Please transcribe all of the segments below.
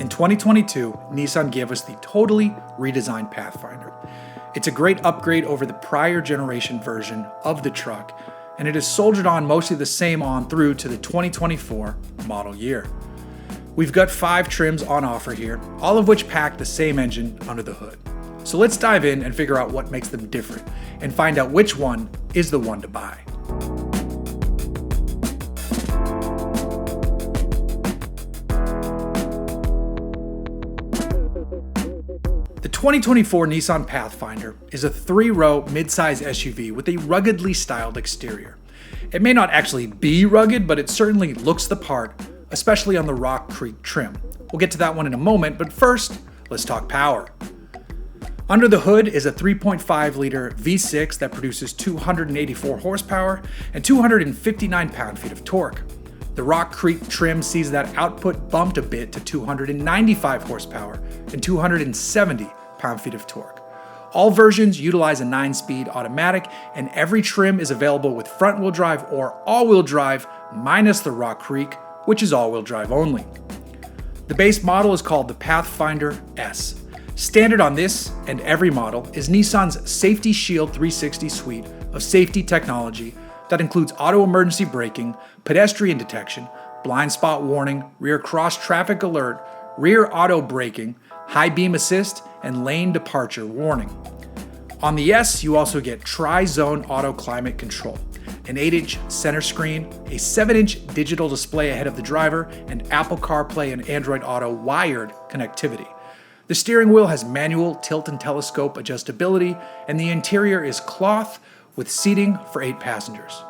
In 2022, Nissan gave us the totally redesigned Pathfinder. It's a great upgrade over the prior generation version of the truck, and it is soldiered on mostly the same on through to the 2024 model year. We've got 5 trims on offer here, all of which pack the same engine under the hood. So let's dive in and figure out what makes them different, and find out which one is the one to buy. The 2024 Nissan Pathfinder is a 3-row midsize SUV with a ruggedly styled exterior. It may not actually be rugged, but it certainly looks the part, especially on the Rock Creek trim. We'll get to that one in a moment, but first, let's talk power. Under the hood is a 3.5-liter V6 that produces 284 horsepower and 259 pound-feet of torque. The Rock Creek trim sees that output bumped a bit to 295 horsepower and 270 pound-feet of torque. All versions utilize a 9-speed automatic, and every trim is available with front-wheel drive or all-wheel drive minus the Rock Creek, which is all-wheel drive only. The base model is called the Pathfinder S. Standard on this and every model is Nissan's Safety Shield 360 suite of safety technology that includes auto emergency braking, pedestrian detection, blind spot warning, rear cross traffic alert, rear auto braking, high beam assist, and lane departure warning. On the S, you also get tri-zone auto climate control, an 8-inch center screen, a 7-inch digital display ahead of the driver, and Apple CarPlay and Android Auto wired connectivity. The steering wheel has manual tilt and telescope adjustability, and the interior is cloth with seating for 8 passengers.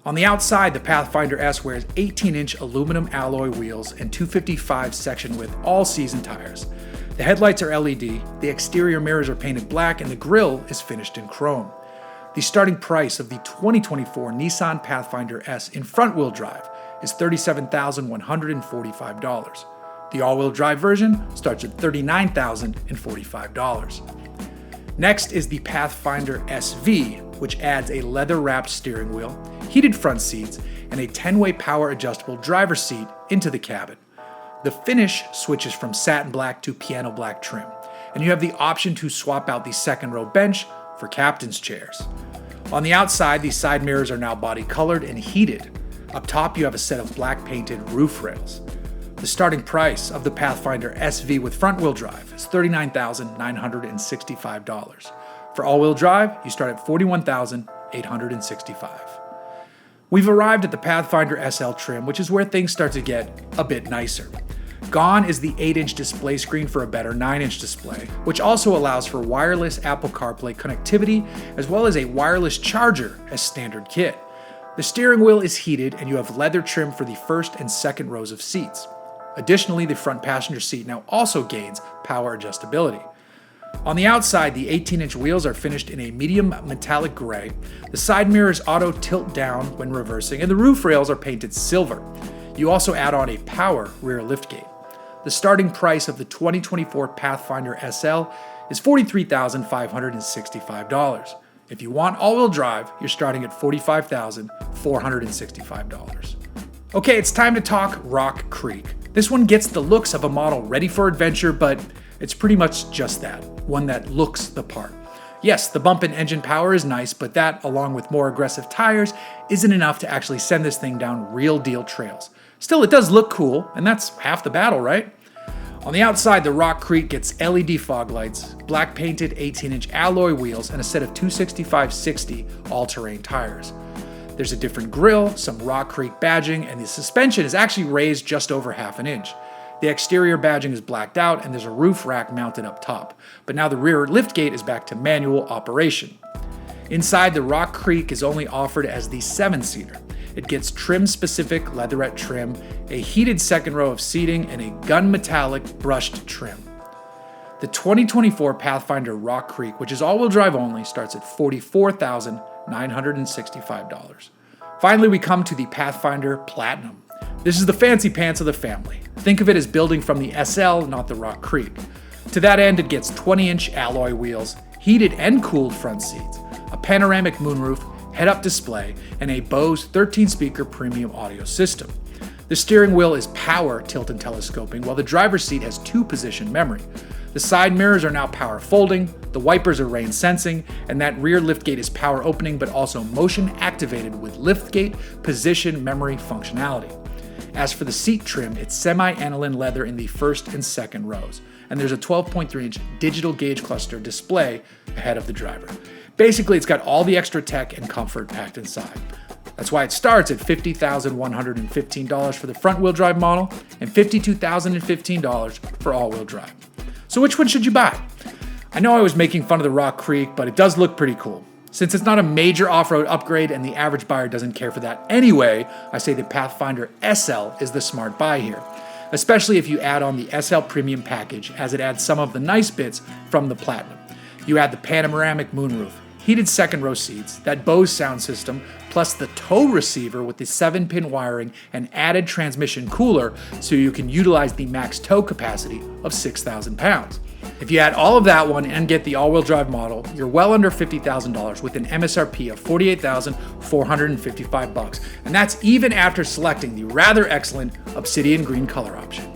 On the outside, the Pathfinder S wears 18-inch aluminum alloy wheels and 255 section width all-season tires. The headlights are LED, the exterior mirrors are painted black, and the grille is finished in chrome. The starting price of the 2024 Nissan Pathfinder S in front-wheel drive is $37,145. The all-wheel drive version starts at $39,045. Next is the Pathfinder SV, which adds a leather-wrapped steering wheel, heated front seats, and a 10-way power adjustable driver's seat into the cabin. The finish switches from satin black to piano black trim, and you have the option to swap out the second row bench for captain's chairs. On the outside, the side mirrors are now body colored and heated. Up top, you have a set of black painted roof rails. The starting price of the Pathfinder SV with front-wheel drive is $39,965. For all-wheel drive, you start at $41,865. We've arrived at the Pathfinder SL trim, which is where things start to get a bit nicer. Gone is the 8-inch display screen for a better 9-inch display, which also allows for wireless Apple CarPlay connectivity, as well as a wireless charger as standard kit. The steering wheel is heated, and you have leather trim for the first and second rows of seats. Additionally, the front passenger seat now also gains power adjustability. On the outside, the 18-inch wheels are finished in a medium metallic gray, the side mirrors auto tilt down when reversing, and the roof rails are painted silver. You also add on a power rear liftgate. The starting price of the 2024 Pathfinder SL is $43,565. If you want all-wheel drive, you're starting at $45,465. Okay, it's time to talk Rock Creek. This one gets the looks of a model ready for adventure, but it's pretty much just that, one that looks the part. Yes, the bump in engine power is nice, but that, along with more aggressive tires, isn't enough to actually send this thing down real deal trails. Still, it does look cool, and that's half the battle, right? On the outside, the Rock Creek gets LED fog lights, black painted 18-inch alloy wheels, and a set of 265/60 all-terrain tires. There's a different grille, some Rock Creek badging, and the suspension is actually raised just over ½ inch. The exterior badging is blacked out, and there's a roof rack mounted up top, but now the rear liftgate is back to manual operation. Inside, the Rock Creek is only offered as the 7-seater. It gets trim-specific leatherette trim, a heated second row of seating, and a gun metallic brushed trim. The 2024 Pathfinder Rock Creek, which is all-wheel drive only, starts at $44,965. Finally, we come to the Pathfinder Platinum. This is the fancy pants of the family. Think of it as building from the SL, not the Rock Creek. To that end, it gets 20-inch alloy wheels, heated and cooled front seats, a panoramic moonroof, head-up display, and a Bose 13-speaker premium audio system. The steering wheel is power tilt and telescoping, while the driver's seat has 2-position memory. The side mirrors are now power folding, the wipers are rain sensing, and that rear liftgate is power opening but also motion activated with liftgate position memory functionality. As for the seat trim, it's semi-aniline leather in the first and second rows, and there's a 12.3-inch digital gauge cluster display ahead of the driver. Basically, it's got all the extra tech and comfort packed inside. That's why it starts at $50,115 for the front-wheel drive model and $52,015 for all-wheel drive. So which one should you buy? I know I was making fun of the Rock Creek, but it does look pretty cool. Since it's not a major off-road upgrade and the average buyer doesn't care for that anyway, I say the Pathfinder SL is the smart buy here, especially if you add on the SL Premium package, as it adds some of the nice bits from the Platinum. You add the panoramic moonroof, heated second-row seats, that Bose sound system, plus the tow receiver with the 7-pin wiring and added transmission cooler so you can utilize the max tow capacity of 6,000 pounds. If you add all of that one and get the all-wheel drive model, you're well under $50,000 with an MSRP of $48,455, and that's even after selecting the rather excellent obsidian green color option.